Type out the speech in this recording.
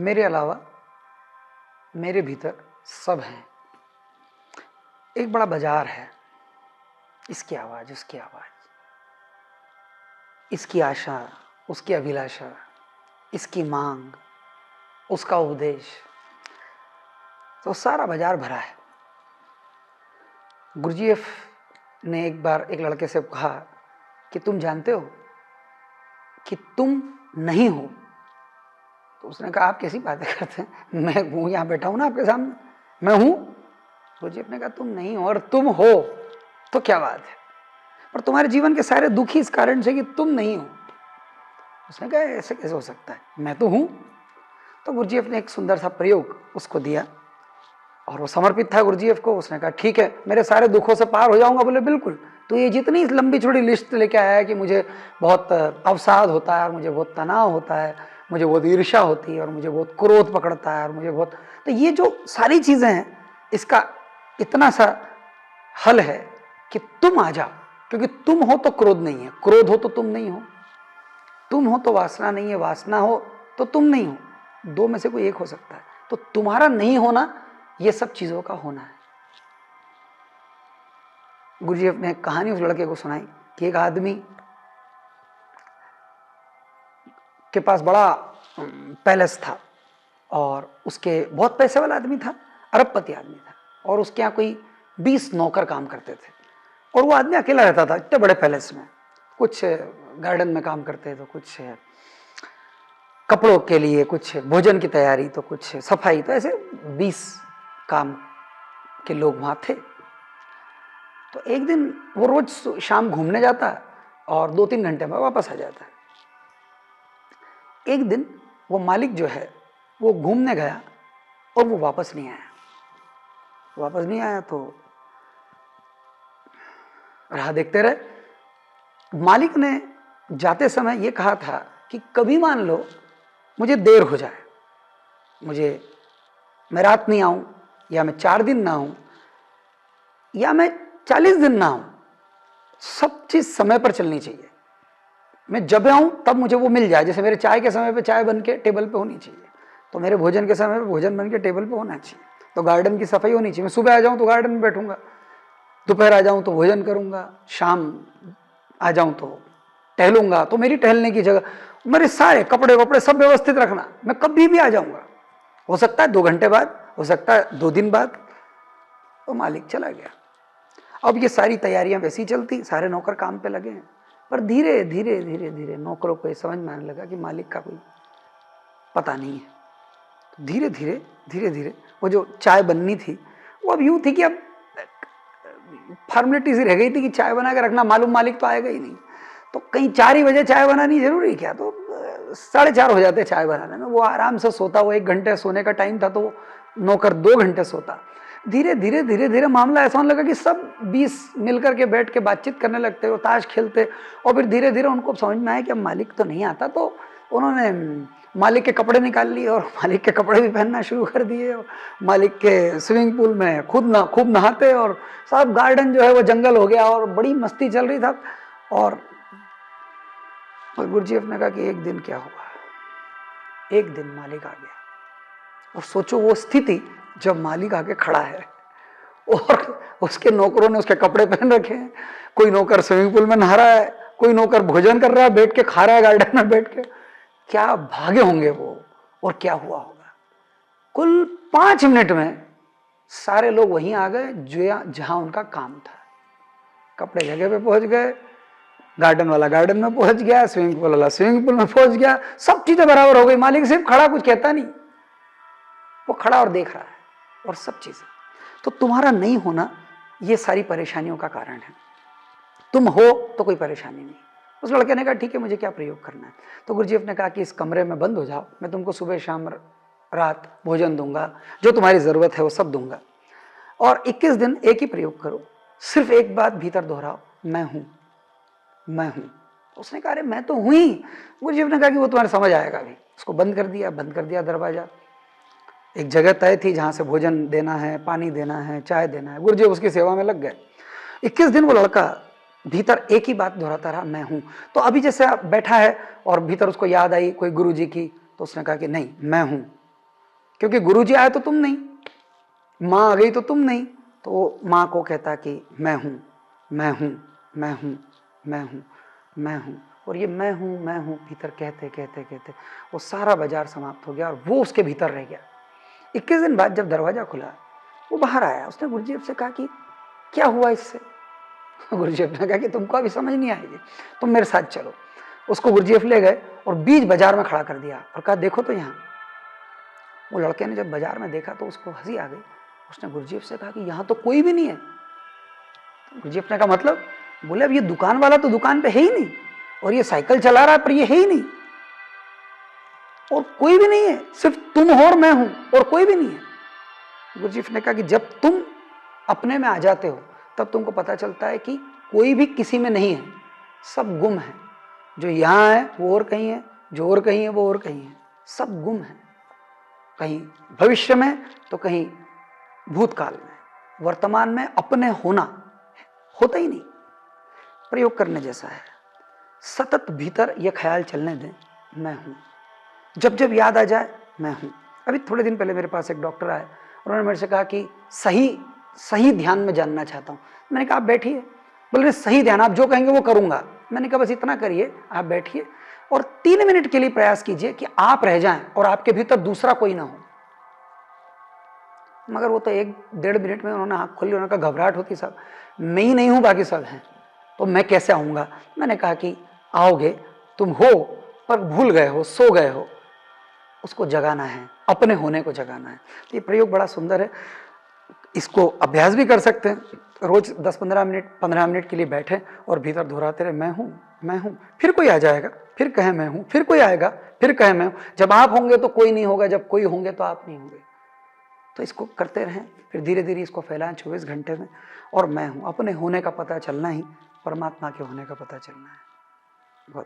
मेरे अलावा मेरे भीतर सब हैं। एक बड़ा बाजार है, इसकी आवाज, उसकी आवाज, इसकी आशा, उसकी अभिलाषा, इसकी मांग, उसका उपदेश, तो सारा बाजार भरा है। गुरुजीएफ ने एक बार एक लड़के से कहा कि तुम जानते हो कि तुम नहीं हो? तो उसने कहा आप कैसी बातें करते हैं, मैं हूं, यहां बैठा हूं ना आपके सामने, मैं हूं। गुरुजीएफ ने कहा तुम नहीं हो, और तुम हो तो क्या बात है, पर तुम्हारे जीवन के सारे दुख ही इस कारण से कि तुम नहीं हो। उसने कहा ऐसे कैसे हो सकता है, मैं तो हूं। तो गुरुजीएफ ने एक सुंदर सा प्रयोग उसको दिया और वो समर्पित था गुरुजीएफ को। उसने कहा ठीक है, मेरे सारे दुखों से पार हो जाऊंगा। बोले बिल्कुल। तो ये जितनी लंबी चौड़ी लिस्ट लेके आया है कि मुझे बहुत अवसाद होता है और मुझे बहुत तनाव होता है, मुझे बहुत ईर्ष्या होती है और मुझे बहुत क्रोध पकड़ता है और मुझे बहुत, तो ये जो सारी चीजें हैं इसका इतना सा हल है कि तुम आ जाओ, क्योंकि तुम हो तो क्रोध नहीं है, क्रोध हो तो तुम नहीं हो, तुम हो तो वासना नहीं है, वासना हो तो तुम नहीं हो, दो में से कोई एक हो सकता है। तो तुम्हारा नहीं होना ये सब चीजों का होना है। गुरुजी ने एक कहानी उस लड़के को सुनाई कि एक आदमी के पास बड़ा पैलेस था और उसके बहुत पैसे वाला आदमी था, अरबपति आदमी था, और उसके यहाँ कोई 20 नौकर काम करते थे और वो आदमी अकेला रहता था इतने बड़े पैलेस में। कुछ गार्डन में काम करते तो कुछ कपड़ों के लिए, कुछ भोजन की तैयारी, तो कुछ सफाई, तो ऐसे 20 काम के लोग वहां थे। तो एक दिन वो रोज शाम घूमने जाता और 2-3 घंटे में वापस आ जाता। एक दिन वो मालिक जो है वो घूमने गया और वो वापस नहीं आया। तो राह देखते रहे। मालिक ने जाते समय ये कहा था कि कभी मान लो मुझे देर हो जाए, मैं रात नहीं आऊं, या मैं 4 दिन ना आऊं, या मैं 40 दिन ना आऊं, सब चीज समय पर चलनी चाहिए। मैं जब आऊं तब मुझे वो मिल जाए। जैसे मेरे चाय के समय पे चाय बन के टेबल पे होनी चाहिए, तो मेरे भोजन के समय पे भोजन बन के टेबल पे होना चाहिए। तो गार्डन की सफाई होनी चाहिए। मैं सुबह आ जाऊं तो गार्डन में बैठूंगा, दोपहर आ जाऊं तो भोजन करूंगा, शाम आ जाऊं तो टहलूंगा। तो मेरी टहलने की जगह, मेरे सारे कपड़े वपड़े सब व्यवस्थित रखना। मैं कभी भी आ जाऊंगा, हो सकता है 2 घंटे बाद, हो सकता है 2 दिन बाद। तो मालिक चला गया। अब ये सारी तैयारियां वैसी चलती, सारे नौकर काम पे लगे हैं, पर धीरे धीरे धीरे धीरे नौकरों को ये समझ में आने लगा कि मालिक का कोई पता नहीं है। तो धीरे धीरे धीरे धीरे वो जो चाय बननी थी वो अब यूं थी कि अब फॉर्मेलिटी सी रह गई थी कि चाय बना के रखना, मालूम मालिक तो आएगा ही नहीं। तो कहीं 4 ही बजे चाय बनानी जरूरी क्या, तो 4:30 हो जाते चाय बनाने में। वो आराम से सोता, वो 1 घंटे सोने का टाइम था, तो नौकर 2 घंटे सोता। धीरे धीरे धीरे धीरे मामला ऐसा होने लगा कि सब 20 मिलकर के बैठ के बातचीत करने लगते और ताश खेलते। और फिर धीरे धीरे उनको समझ में आया कि अब मालिक तो नहीं आता। तो उन्होंने मालिक के कपड़े निकाल लिए और मालिक के कपड़े भी पहनना शुरू कर दिए, और मालिक के स्विमिंग पूल में खूब नहाते, और सब गार्डन जो है वो जंगल हो गया और बड़ी मस्ती चल रही था। और गुरुजी ने कहा कि एक दिन क्या हुआ, एक दिन मालिक आ गया। और सोचो वो स्थिति जब मालिक आके खड़ा है और उसके नौकरों ने उसके कपड़े पहन रखे हैं, कोई नौकर स्विमिंग पूल में नहा रहा है, कोई नौकर भोजन कर रहा है, बैठ के खा रहा है गार्डन में बैठ के। क्या भागे होंगे वो, और क्या हुआ होगा। कुल 5 मिनट में सारे लोग वहीं आ गए जहां उनका काम था। कपड़े जगह पे पहुंच गए, गार्डन वाला गार्डन में पहुंच गया, स्विमिंग पूल वाला स्विमिंग पूल में पहुंच गया, सब चीजें बराबर हो गई। मालिक सिर्फ खड़ा, कुछ कहता नहीं, वो खड़ा और देख रहा है, और सब चीजें। तो तुम्हारा नहीं होना ये सारी परेशानियों का कारण है। तुम हो तो कोई परेशानी नहीं। उस लड़के ने कहा ठीक है, मुझे क्या प्रयोग करना है। तो गुरुजी ने कहा कि इस कमरे में बंद हो जाओ, मैं तुमको सुबह शाम रात भोजन दूंगा, जो तुम्हारी जरूरत है वो सब दूंगा, और 21 दिन एक ही प्रयोग करो, सिर्फ एक बात भीतर दोहराओ, मैं हूं, मैं हूं। उसने कहा अरे मैं तो हूं ही। गुरुजी ने कहा कि वो तुम्हारे समझ आएगा अभी। उसको बंद कर दिया दरवाजा। एक जगह तय थी जहां से भोजन देना है, पानी देना है, चाय देना है। गुरुजी उसकी सेवा में लग गए। 21 दिन वो लड़का भीतर एक ही बात दोहराता रहा, मैं हूं। तो अभी जैसे बैठा है और भीतर उसको याद आई कोई गुरुजी की, तो उसने कहा कि नहीं, मैं हूं, क्योंकि गुरुजी आए तो तुम नहीं, माँ आ गई तो तुम नहीं, तो माँ को कहता कि मैं हूँ, मैं हूँ, मैं हूँ, मैं हूँ, मैं हूँ। और ये मैं हूँ भीतर कहते कहते कहते वो सारा बाजार समाप्त हो गया और वो उसके भीतर रह गया। 21 दिन बाद जब दरवाजा खुला, वो बाहर आया, उसने गुरुजी से कहा कि क्या हुआ इससे? गुरुजी ने कहा कि तुमको अभी समझ नहीं आएगी, तुम मेरे साथ चलो। उसको गुरुजी ले गए और बीच बाजार में खड़ा कर दिया और कहा देखो तो यहाँ। वो लड़के ने जब बाजार में देखा तो उसको हंसी आ गई। उसने गुरुजी से कहा कि यहाँ तो कोई भी नहीं है। तो गुरुजी ने कहा मतलब? बोले अब ये दुकान वाला तो दुकान पे है ही नहीं, और ये साइकिल चला रहा है पर ये है ही नहीं, और कोई भी नहीं है, सिर्फ तुम हो और मैं हूं, और कोई भी नहीं है। गुरुजी ने कहा कि जब तुम अपने में आ जाते हो तब तुमको पता चलता है कि कोई भी किसी में नहीं है, सब गुम है। जो यहाँ है वो और कहीं है, जो और कहीं है वो और कहीं है, सब गुम है। कहीं भविष्य में तो कहीं भूतकाल में, वर्तमान में अपने होना होता ही नहीं। प्रयोग करने जैसा है। सतत भीतर यह ख्याल चलने दें, मैं हूं। जब जब याद आ जाए मैं हूं। अभी थोड़े दिन पहले मेरे पास एक डॉक्टर आए, उन्होंने मेरे से कहा कि सही ध्यान में जानना चाहता हूं। मैंने कहा आप बैठिए। बोले सही ध्यान, आप जो कहेंगे वो करूंगा। मैंने कहा बस इतना करिए, आप बैठिए और 3 मिनट के लिए प्रयास कीजिए कि आप रह जाएं और आपके भीतर दूसरा कोई ना हो। मगर वो तो 1-1.5 मिनट में उन्होंने आँख खोली, उन्होंने कहा घबराहट होती साहब, मैं ही नहीं हूं, बाकी सब हैं, तो मैं कैसे आऊंगा? मैंने कहा कि आओगे, तुम हो पर भूल गए हो, सो गए हो, उसको जगाना है, अपने होने को जगाना है। तो ये प्रयोग बड़ा सुंदर है, इसको अभ्यास भी कर सकते हैं। रोज 10-15 मिनट 15 मिनट के लिए बैठे और भीतर दोहराते रहे मैं हूं, मैं हूं। फिर कोई आ जाएगा, फिर कहे मैं हूं, फिर कोई आएगा, फिर कहे मैं हूं। जब आप होंगे तो कोई नहीं होगा, जब कोई होंगे तो आप नहीं होंगे। तो इसको करते रहें, फिर धीरे धीरे इसको फैलाएं 24 घंटे में। और मैं हूं, अपने होने का पता चलना ही परमात्मा के होने का पता चलना है। बहुत